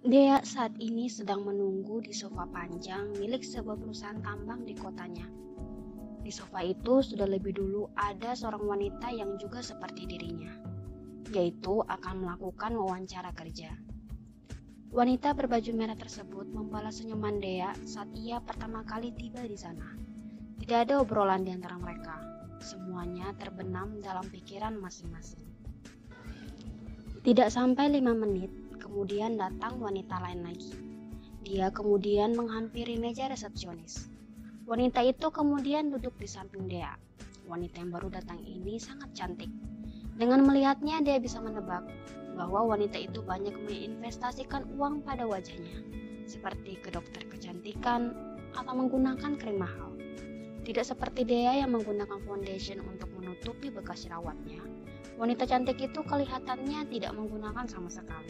Dea saat ini sedang menunggu di sofa panjang milik sebuah perusahaan tambang di kotanya. Di sofa itu sudah lebih dulu ada seorang wanita yang juga seperti dirinya, yaitu akan melakukan wawancara kerja. Wanita berbaju merah tersebut membalas senyuman Dea saat ia pertama kali tiba di sana. Tidak ada obrolan di antara mereka. Semuanya terbenam dalam pikiran masing-masing. Tidak sampai 5 menit, kemudian datang wanita lain lagi. Dia kemudian menghampiri meja resepsionis. Wanita itu kemudian duduk di samping Dea. Wanita yang baru datang ini sangat cantik. Dengan melihatnya, Dea bisa menebak bahwa wanita itu banyak menginvestasikan uang pada wajahnya, seperti ke dokter kecantikan atau menggunakan krim mahal. Tidak seperti Dea yang menggunakan foundation untuk menutupi bekas jerawatnya. Wanita cantik itu kelihatannya tidak menggunakan sama sekali.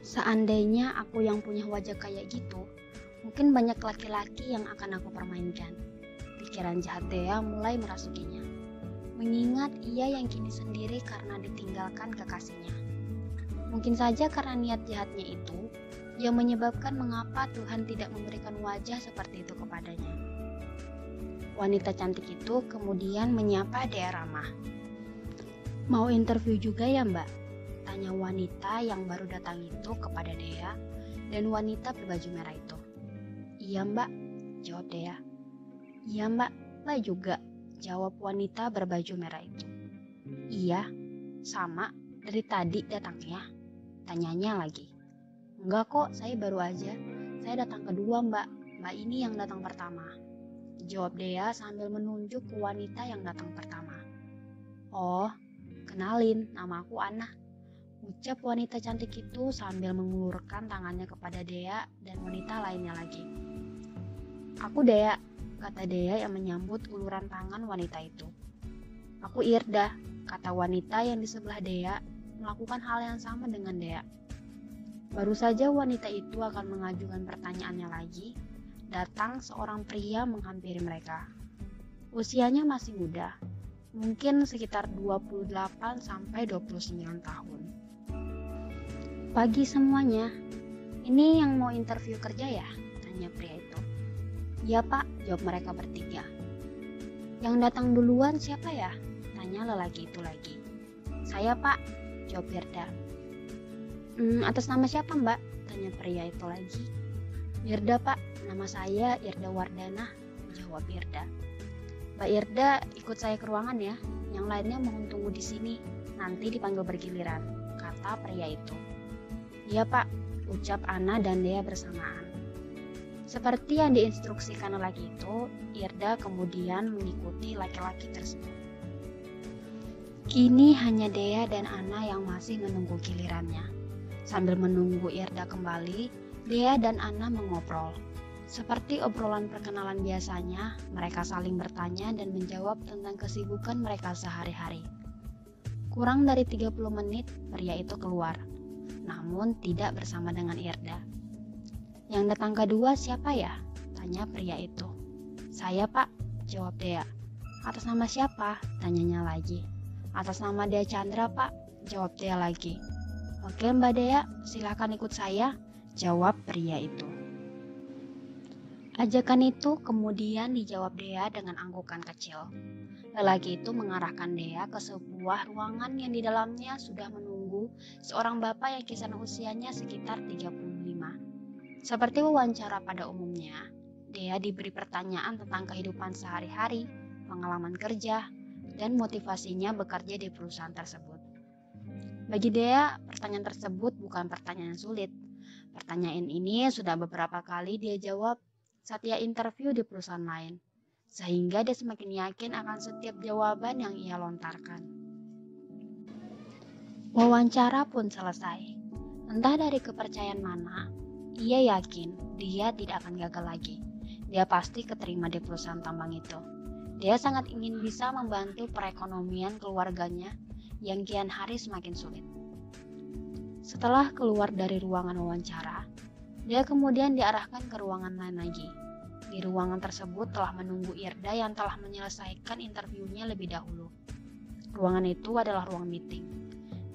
Seandainya aku yang punya wajah kayak gitu, mungkin banyak laki-laki yang akan aku permainkan. Pikiran jahat Dea mulai merasukinya. Mengingat ia yang kini sendiri karena ditinggalkan kekasihnya. Mungkin saja karena niat jahatnya itu, yang menyebabkan mengapa Tuhan tidak memberikan wajah seperti itu kepadanya. Wanita cantik itu kemudian menyapa Dea ramah. "Mau interview juga ya, Mbak?" tanya wanita yang baru datang itu kepada Dea dan wanita berbaju merah itu. "Iya, Mbak," jawab Dea. "Iya, Mbak, Mbak juga," jawab wanita berbaju merah itu. "Iya, sama, dari tadi datangnya?" tanyanya lagi. "Enggak kok, saya baru aja. Saya datang kedua, Mbak. Mbak ini yang datang pertama," jawab Dea sambil menunjuk ke wanita yang datang pertama. "Oh, kenalin, nama aku Ana," ucap wanita cantik itu sambil mengulurkan tangannya kepada Dea dan wanita lainnya lagi. "Aku Dea," kata Dea yang menyambut uluran tangan wanita itu. "Aku Irda," kata wanita yang di sebelah Dea, melakukan hal yang sama dengan Dea. Baru saja wanita itu akan mengajukan pertanyaannya lagi, datang seorang pria menghampiri mereka. Usianya masih muda, mungkin sekitar 28 sampai 29 tahun. "Pagi semuanya, ini yang mau interview kerja ya?" tanya pria itu. "Ya Pak," jawab mereka bertiga. "Yang datang duluan siapa ya?" tanya lelaki itu lagi. "Saya Pak," jawab Irda. "Atas nama siapa Mbak?" tanya pria itu lagi. "Irda Pak, nama saya Irda Wardana," jawab Irda. "Mbak Irda, ikut saya ke ruangan ya. Yang lainnya mohon tunggu di sini, nanti dipanggil bergiliran," kata pria itu. "Iya Pak," ucap Ana dan Dea bersamaan. Seperti yang diinstruksikan lelaki itu, Irda kemudian mengikuti laki-laki tersebut. Kini hanya Dea dan Ana yang masih menunggu gilirannya. Sambil menunggu Irda kembali, Dea dan Ana mengobrol. Seperti obrolan perkenalan biasanya, mereka saling bertanya dan menjawab tentang kesibukan mereka sehari-hari. Kurang dari 30 menit, pria itu keluar, namun tidak bersama dengan Irda. "Yang datang kedua siapa ya?" tanya pria itu. "Saya Pak," jawab Dea. "Atas nama siapa?" tanyanya lagi. "Atas nama Dea Chandra Pak," jawab Dea lagi. "Oke Mbak Dea, silakan ikut saya," jawab pria itu. Ajakan itu kemudian dijawab Dea dengan anggukan kecil. Lelaki itu mengarahkan Dea ke sebuah ruangan yang di dalamnya sudah menunggu seorang bapak yang kisaran usianya sekitar 35. Seperti wawancara pada umumnya, Dea diberi pertanyaan tentang kehidupan sehari-hari, pengalaman kerja, dan motivasinya bekerja di perusahaan tersebut. Bagi Dea, pertanyaan tersebut bukan pertanyaan sulit. Pertanyaan ini sudah beberapa kali dia jawab saat ia interview di perusahaan lain, sehingga dia semakin yakin akan setiap jawaban yang ia lontarkan. Wawancara pun selesai. Entah dari kepercayaan mana, ia yakin dia tidak akan gagal lagi. Dia pasti keterima di perusahaan tambang itu. Dia sangat ingin bisa membantu perekonomian keluarganya yang kian hari semakin sulit. Setelah keluar dari ruangan wawancara, dia kemudian diarahkan ke ruangan lain lagi. Di ruangan tersebut telah menunggu Irda yang telah menyelesaikan interviewnya lebih dahulu. Ruangan itu adalah ruang meeting.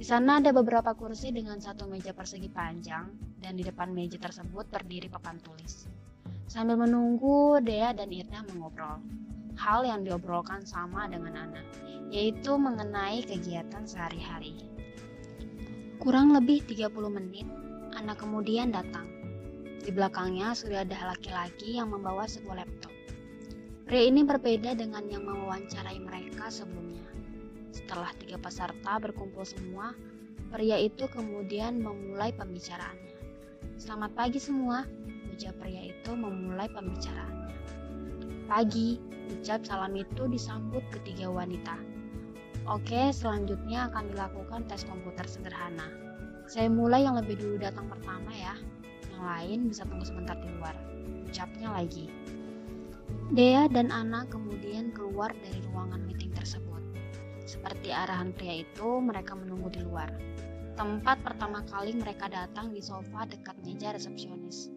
Di sana ada beberapa kursi dengan satu meja persegi panjang, dan di depan meja tersebut berdiri papan tulis. Sambil menunggu, Dea dan Irda mengobrol. Hal yang diobrolkan sama dengan Ana, yaitu mengenai kegiatan sehari-hari. Kurang lebih 30 menit, Ana kemudian datang. Di belakangnya sudah ada laki-laki yang membawa sebuah laptop. Pria ini berbeda dengan yang mewawancarai mereka sebelumnya. Setelah 3 peserta berkumpul semua, pria itu kemudian memulai pembicaraannya. "Selamat pagi semua," ucap pria itu memulai pembicaraannya. "Pagi," ucap salam itu disambut ketiga wanita. "Oke, selanjutnya akan dilakukan tes komputer sederhana. Saya mulai yang lebih dulu datang pertama ya. Yang lain bisa tunggu sebentar di luar," ucapnya lagi. Dea dan Ana kemudian keluar dari ruangan meeting tersebut. Seperti arahan pria itu, mereka menunggu di luar. Tempat pertama kali mereka datang di sofa dekat meja resepsionis.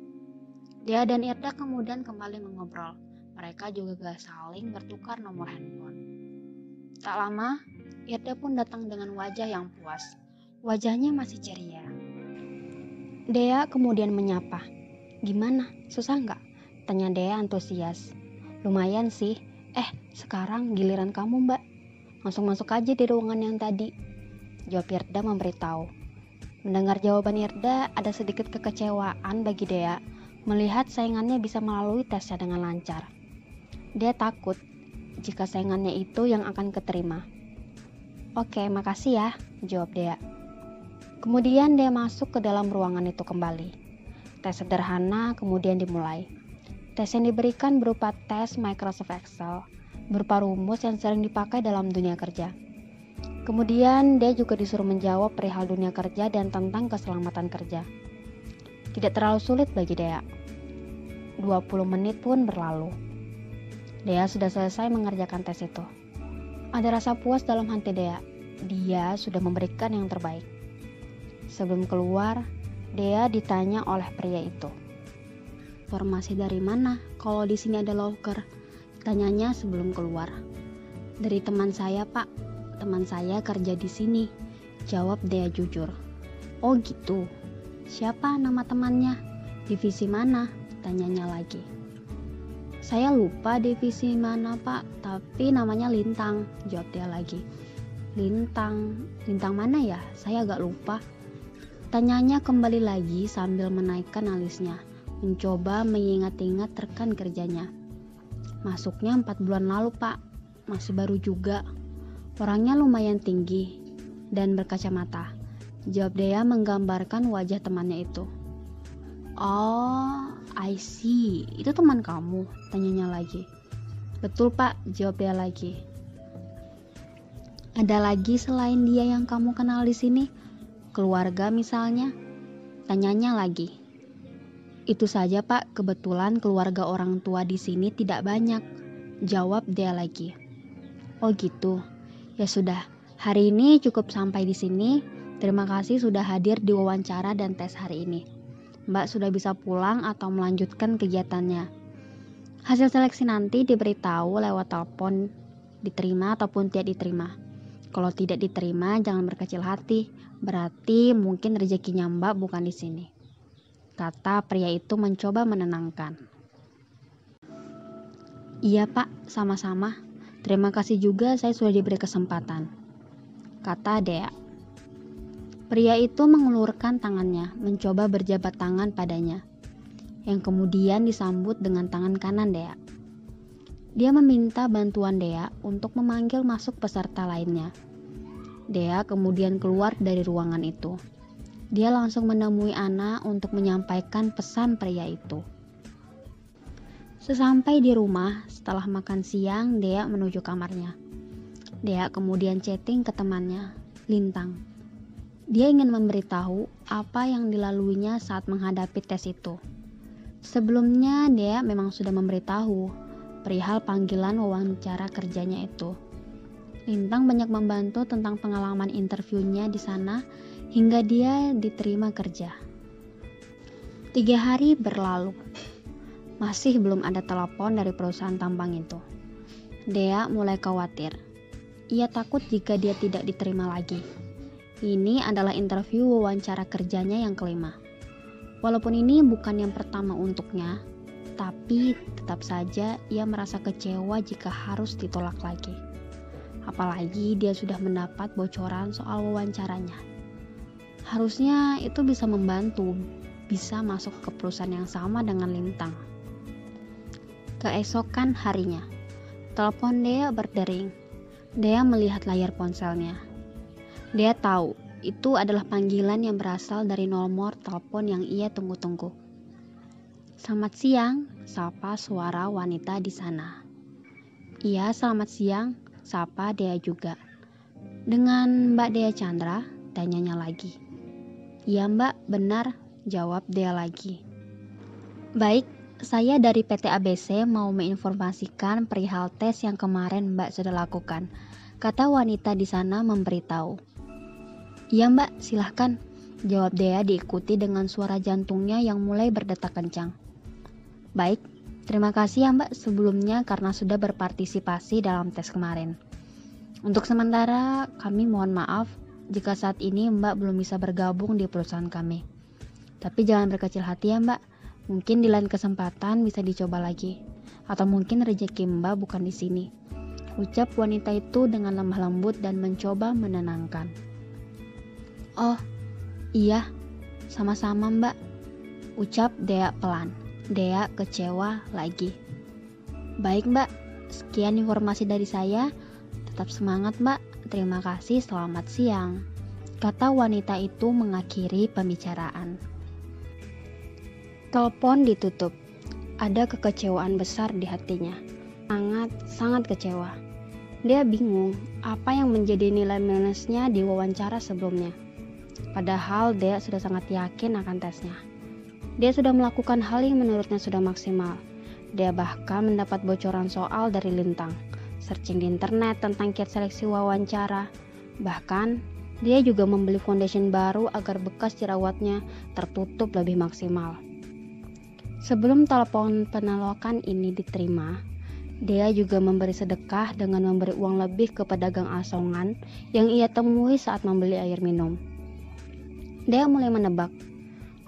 Dea dan Irda kemudian kembali mengobrol. Mereka juga saling bertukar nomor handphone. Tak lama, Irda pun datang dengan wajah yang puas. Wajahnya masih ceria. Dea kemudian menyapa. "Gimana? Susah nggak?" tanya Dea antusias. "Lumayan sih. Sekarang giliran kamu, Mbak. Langsung masuk aja di ruangan yang tadi," jawab Irda memberitahu. Mendengar jawaban Irda, ada sedikit kekecewaan bagi Dea melihat saingannya bisa melalui tesnya dengan lancar. Dia takut jika saingannya itu yang akan keterima. "Oke, makasih ya," jawab Dea. Kemudian dia masuk ke dalam ruangan itu kembali. Tes sederhana kemudian dimulai. Tes yang diberikan berupa tes Microsoft Excel, berupa rumus yang sering dipakai dalam dunia kerja. Kemudian dia juga disuruh menjawab perihal dunia kerja dan tentang keselamatan kerja. Tidak terlalu sulit bagi Dea. 20 menit pun berlalu. Dea sudah selesai mengerjakan tes itu. Ada rasa puas dalam hati Dea. Dia sudah memberikan yang terbaik. Sebelum keluar, Dea ditanya oleh pria itu. "Informasi dari mana kalau di sini ada loker?" tanyanya sebelum keluar. "Dari teman saya, Pak. Teman saya kerja di sini," jawab Dea jujur. "Oh gitu. Siapa nama temannya? Divisi mana?" tanyanya lagi. "Saya lupa divisi mana, Pak, tapi namanya Lintang," jawab Dea lagi. "Lintang? Lintang mana ya? Saya agak lupa," tanyanya kembali lagi sambil menaikkan alisnya, mencoba mengingat-ingat rekan kerjanya. "Masuknya 4 bulan lalu, Pak. Masih baru juga. Orangnya lumayan tinggi dan berkacamata," jawab Dea menggambarkan wajah temannya itu. "Oh, I see. Itu teman kamu?" tanyanya lagi. "Betul, Pak," jawab Dea lagi. "Ada lagi selain dia yang kamu kenal di sini? Keluarga misalnya?" tanyanya lagi. "Itu saja, Pak. Kebetulan keluarga orang tua di sini tidak banyak," jawab Dea lagi. "Oh gitu. Ya sudah. Hari ini cukup sampai di sini. Terima kasih sudah hadir di wawancara dan tes hari ini. Mbak sudah bisa pulang atau melanjutkan kegiatannya. Hasil seleksi nanti diberitahu lewat telepon, diterima ataupun tidak diterima. Kalau tidak diterima, jangan berkecil hati. Berarti mungkin rezekinya Mbak bukan di sini," kata pria itu mencoba menenangkan. "Iya, Pak, sama-sama. Terima kasih juga saya sudah diberi kesempatan," kata Dea. Pria itu mengulurkan tangannya, mencoba berjabat tangan padanya, yang kemudian disambut dengan tangan kanan Dea. Dia meminta bantuan Dea untuk memanggil masuk peserta lainnya. Dea kemudian keluar dari ruangan itu. Dia langsung menemui Ana untuk menyampaikan pesan pria itu. Sesampai di rumah, setelah makan siang, Dea menuju kamarnya. Dea kemudian chatting ke temannya, Lintang. Dia ingin memberitahu apa yang dilaluinya saat menghadapi tes itu. Sebelumnya, Dea memang sudah memberitahu perihal panggilan wawancara kerjanya itu. Lintang banyak membantu tentang pengalaman interviewnya di sana hingga dia diterima kerja. 3 hari berlalu. Masih belum ada telepon dari perusahaan tambang itu. Dea mulai khawatir. Ia takut jika dia tidak diterima lagi. Ini adalah interview wawancara kerjanya yang kelima. Walaupun ini bukan yang pertama untuknya, tapi tetap saja ia merasa kecewa jika harus ditolak lagi. Apalagi dia sudah mendapat bocoran soal wawancaranya. Harusnya itu bisa membantu, bisa masuk ke perusahaan yang sama dengan Lintang. Keesokan harinya, telepon Dea berdering. Dea melihat layar ponselnya. Dia tahu itu adalah panggilan yang berasal dari nomor telepon yang ia tunggu-tunggu. Selamat siang, sapa suara wanita di sana. Iya, selamat siang, sapa Dea juga. Dengan Mbak Dea Chandra, tanyanya lagi. Iya Mbak, benar, jawab Dea lagi. Baik, saya dari PT ABC mau menginformasikan perihal tes yang kemarin Mbak sudah lakukan, kata wanita di sana memberitahu. Iya Mbak, silahkan, jawab Dea diikuti dengan suara jantungnya yang mulai berdetak kencang. Baik, terima kasih ya Mbak sebelumnya karena sudah berpartisipasi dalam tes kemarin. Untuk sementara, kami mohon maaf jika saat ini Mbak belum bisa bergabung di perusahaan kami. Tapi jangan berkecil hati ya Mbak, mungkin di lain kesempatan bisa dicoba lagi. Atau mungkin rezeki Mbak bukan di sini. Ucap wanita itu dengan lemah lembut dan mencoba menenangkan. Oh, iya, sama-sama Mbak, ucap Dea pelan. Dea kecewa lagi. Baik Mbak, sekian informasi dari saya. Tetap semangat Mbak, terima kasih, selamat siang, kata wanita itu mengakhiri pembicaraan. Telepon ditutup. Ada kekecewaan besar di hatinya. Sangat kecewa. Dia bingung apa yang menjadi nilai minusnya di wawancara sebelumnya. Padahal Dea sudah sangat yakin akan tesnya. Dia sudah melakukan hal yang menurutnya sudah maksimal. Dia bahkan mendapat bocoran soal dari Lintang, searching di internet tentang kiat seleksi wawancara. Bahkan, dia juga membeli foundation baru agar bekas jerawatnya tertutup lebih maksimal. Sebelum telepon penolakan ini diterima, dia juga memberi sedekah dengan memberi uang lebih ke pedagang asongan yang ia temui saat membeli air minum. Dia mulai menebak,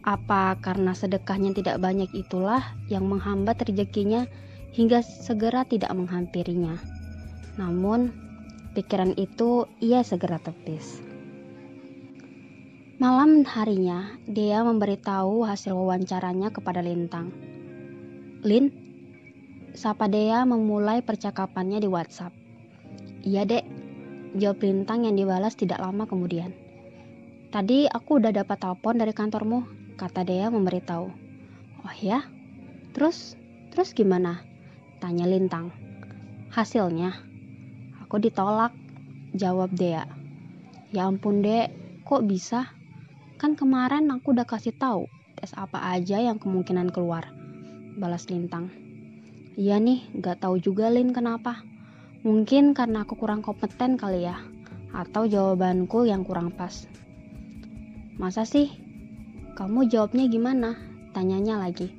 apa karena sedekahnya tidak banyak itulah yang menghambat rezekinya hingga segera tidak menghampirinya. Namun, pikiran itu ia segera tepis. Malam harinya, dia memberitahu hasil wawancaranya kepada Lintang. Lin, sapa Dea memulai percakapannya di WhatsApp. Iya dek, jawab Lintang yang dibalas tidak lama kemudian. Tadi aku udah dapat telepon dari kantormu, kata Dea memberitahu. Oh ya? Terus gimana? Tanya Lintang. Hasilnya? Aku ditolak, jawab Dea. Ya ampun dek, kok bisa? Kan kemarin aku udah kasih tahu tes apa aja yang kemungkinan keluar, balas Lintang. Iya nih, gak tahu juga Lin kenapa. Mungkin karena aku kurang kompeten kali ya, atau jawabanku yang kurang pas. Masa sih? Kamu jawabnya gimana? Tanyanya lagi.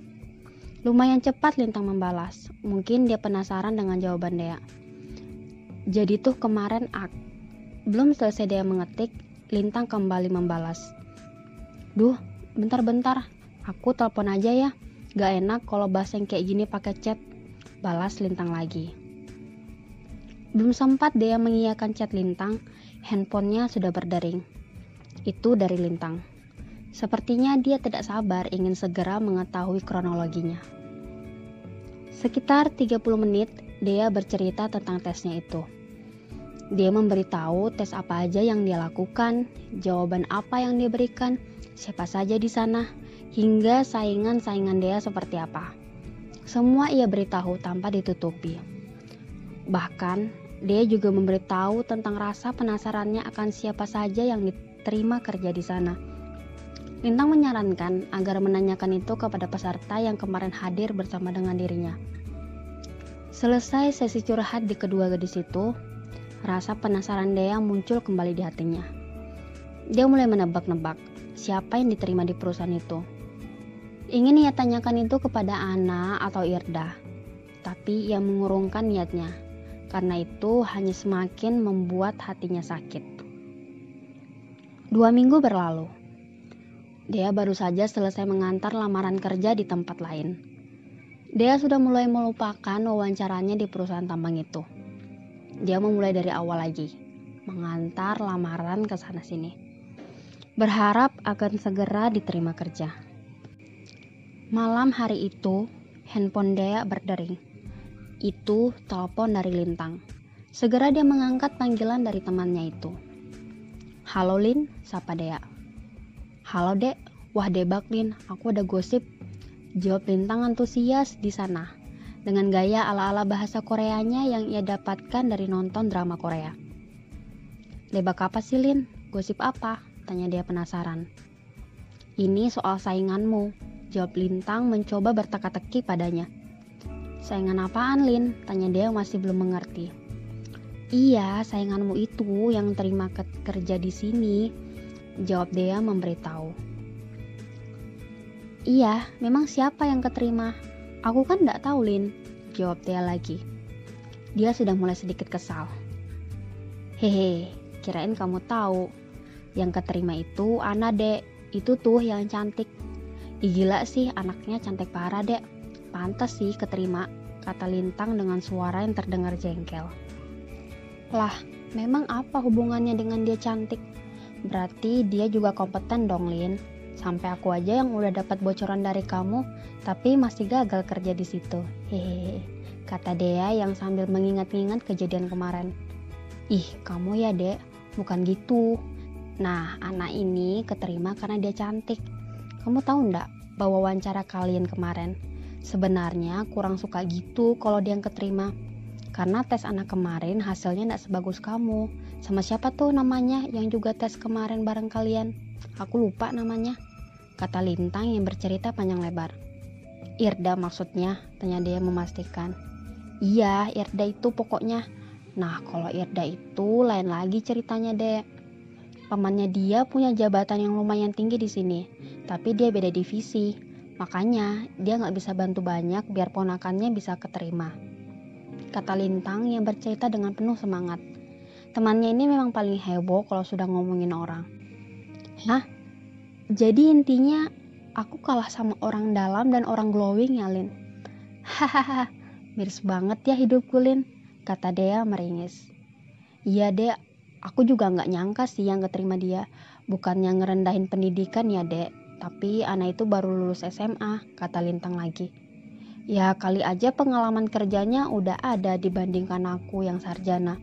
Lumayan cepat Lintang membalas. Mungkin dia penasaran dengan jawaban Dea. Jadi tuh kemarin belum selesai Dea mengetik, Lintang kembali membalas. Duh, bentar. Aku telepon aja ya. Gak enak kalau bahas yang kayak gini pakai chat. Balas Lintang lagi. Belum sempat Dea mengiyakan chat Lintang, handphonenya sudah berdering. Itu dari Lintang. Sepertinya dia tidak sabar ingin segera mengetahui kronologinya. Sekitar 30 menit, Dea bercerita tentang tesnya itu. Dia memberitahu tes apa aja yang dia lakukan, jawaban apa yang dia berikan, siapa saja di sana, hingga saingan-saingan Dea seperti apa. Semua ia beritahu tanpa ditutupi. Bahkan, dia juga memberitahu tentang rasa penasarannya akan siapa saja yang diterima kerja di sana. Lintang menyarankan agar menanyakan itu kepada peserta yang kemarin hadir bersama dengan dirinya. Selesai sesi curhat di kedua gadis itu, rasa penasaran Dea muncul kembali di hatinya. Dia mulai menebak-nebak siapa yang diterima di perusahaan itu. Ingin ia tanyakan itu kepada Ana atau Irda, tapi ia mengurungkan niatnya, karena itu hanya semakin membuat hatinya sakit. 2 minggu berlalu. Dea baru saja selesai mengantar lamaran kerja di tempat lain. Dea sudah mulai melupakan wawancaranya di perusahaan tambang itu. Dia memulai dari awal lagi, mengantar lamaran ke sana sini. Berharap akan segera diterima kerja. Malam hari itu, handphone Dea berdering. Itu telepon dari Lintang. Segera dia mengangkat panggilan dari temannya itu. "Halo Lin," sapa Dea. "Halo Dek, wah debak Lin, aku ada gosip," jawab Lintang antusias di sana dengan gaya ala-ala bahasa Koreanya yang ia dapatkan dari nonton drama Korea. "Debak apa sih Lin? Gosip apa?" tanya dia penasaran. "Ini soal sainganmu," jawab Lintang mencoba berteka-teki padanya. "Saingan apaan Lin?" tanya dia masih belum mengerti. "Iya, sainganmu itu yang terima kerja di sini," jawab Dea memberitahu. "Iya, memang siapa yang keterima? Aku kan gak tahu Lin," jawab Dea lagi. Dia sudah mulai sedikit kesal. "Hehe, kirain kamu tahu. Yang keterima itu Ana Dek, itu tuh yang cantik." "Ih gila sih, anaknya cantik parah Dek. Pantas sih keterima," kata Lintang dengan suara yang terdengar jengkel. "Lah, memang apa hubungannya dengan dia cantik? Berarti dia juga kompeten dong Lin. Sampai aku aja yang udah dapat bocoran dari kamu, tapi masih gagal kerja di situ. Hehehe," kata Dea yang sambil mengingat-ingat kejadian kemarin. "Ih, kamu ya Dek, bukan gitu. Nah, anak ini keterima karena dia cantik. Kamu tahu ndak bahwa wawancara kalian kemarin? Sebenarnya kurang suka gitu kalau dia yang keterima. Karena tes anak kemarin hasilnya ndak sebagus kamu. Sama siapa tuh namanya yang juga tes kemarin bareng kalian? Aku lupa namanya," kata Lintang yang bercerita panjang lebar. "Irda maksudnya?" tanya dia memastikan. "Iya, Irda itu pokoknya. Nah, kalau Irda itu lain lagi ceritanya Dek. Pamannya dia punya jabatan yang lumayan tinggi di sini, tapi dia beda divisi. Makanya dia nggak bisa bantu banyak biar ponakannya bisa keterima," kata Lintang yang bercerita dengan penuh semangat. Temannya ini memang paling heboh kalau sudah ngomongin orang. "Hah? Jadi intinya aku kalah sama orang dalam dan orang glowing ya Lin?" "Hahaha, miris banget ya hidupku Lin," kata Dea meringis. "Iya Dek, aku juga nggak nyangka sih yang keterima dia. Bukannya ngerendahin pendidikan ya Dek, tapi anak itu baru lulus SMA," kata Lintang lagi. "Ya kali aja pengalaman kerjanya udah ada dibandingkan aku yang sarjana,"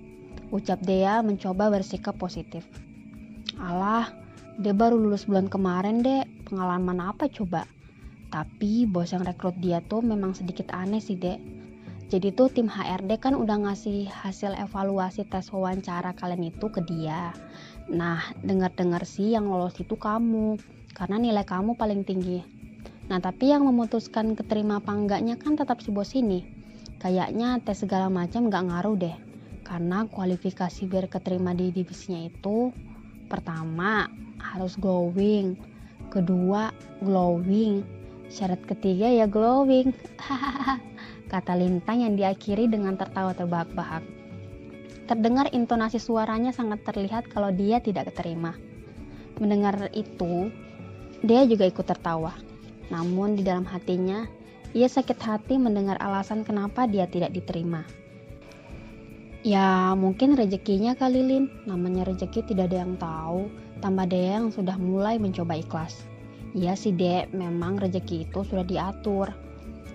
ucap Dea mencoba bersikap positif. "Alah, dia baru lulus bulan kemarin Dek, pengalaman apa coba? Tapi bos yang rekrut dia tuh memang sedikit aneh sih Dek. Jadi tuh tim HRD kan udah ngasih hasil evaluasi tes wawancara kalian itu ke dia. Nah, dengar-dengar sih yang lolos itu kamu, karena nilai kamu paling tinggi. Nah, tapi yang memutuskan keterima apa enggaknya kan tetap si bos ini. Kayaknya tes segala macam gak ngaruh deh, karena kualifikasi biar keterima di divisinya itu, pertama harus glowing, kedua glowing, syarat ketiga ya glowing," kata Lintang yang diakhiri dengan tertawa terbahak-bahak. Terdengar intonasi suaranya sangat terlihat kalau dia tidak keterima. Mendengar itu, dia juga ikut tertawa. Namun di dalam hatinya, ia sakit hati mendengar alasan kenapa dia tidak diterima. Ya mungkin rezekinya kali Lin, namanya rezeki tidak ada yang tahu, tambah Dea yang sudah mulai mencoba ikhlas. Iya sih Dek, memang rezeki itu sudah diatur.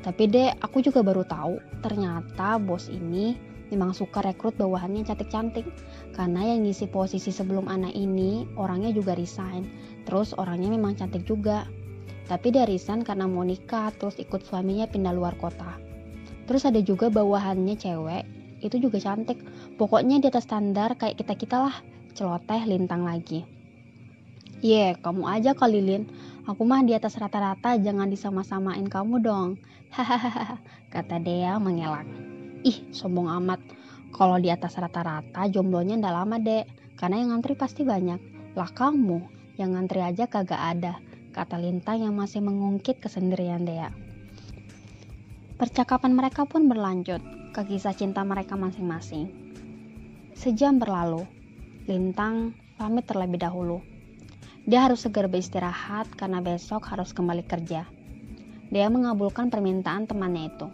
Tapi Dek, aku juga baru tahu, ternyata bos ini memang suka rekrut bawahannya cantik-cantik. Karena yang ngisi posisi sebelum anak ini, orangnya juga resign. Terus orangnya memang cantik juga. Tapi dia resign karena mau nikah, terus ikut suaminya pindah luar kota. Terus ada juga bawahannya cewek, itu juga cantik. Pokoknya di atas standar kayak kita-kita lah, celoteh Lintang lagi. Kamu aja kali Lin. Aku mah di atas rata-rata, jangan disama-samain kamu dong. Hahaha, kata Dea mengelak. Ih, sombong amat. Kalau di atas rata-rata jomblonya ndak lama Dek, karena yang ngantri pasti banyak. Lah kamu, yang ngantri aja kagak ada, kata Lintang yang masih mengungkit kesendirian Dea. Percakapan mereka pun berlanjut ke kisah cinta mereka masing-masing. Sejam berlalu, Lintang pamit terlebih dahulu. Dia harus segera beristirahat karena besok harus kembali kerja. Dea mengabulkan permintaan temannya itu.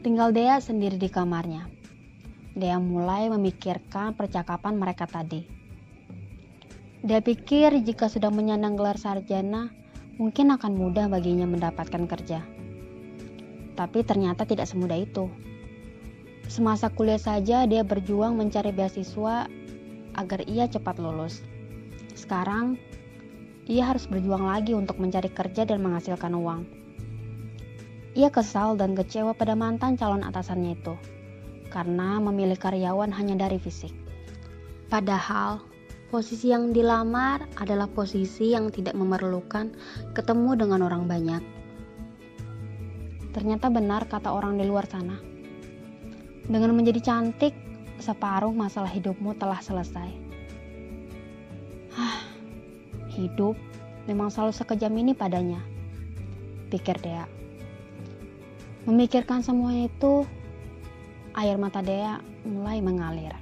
Tinggal Dea sendiri di kamarnya. Dea mulai memikirkan percakapan mereka tadi. Dia pikir jika sudah menyandang gelar sarjana, mungkin akan mudah baginya mendapatkan kerja. Tapi ternyata tidak semudah itu. Semasa kuliah saja dia berjuang mencari beasiswa agar ia cepat lulus. Sekarang, ia harus berjuang lagi untuk mencari kerja dan menghasilkan uang. Ia kesal dan kecewa pada mantan calon atasannya itu, karena memilih karyawan hanya dari fisik. Padahal, posisi yang dilamar adalah posisi yang tidak memerlukan ketemu dengan orang banyak. Ternyata benar kata orang di luar sana. Dengan menjadi cantik, separuh masalah hidupmu telah selesai. Hidup memang selalu sekejam ini padanya, pikir Dea. Memikirkan semua itu, air mata Dea mulai mengalir.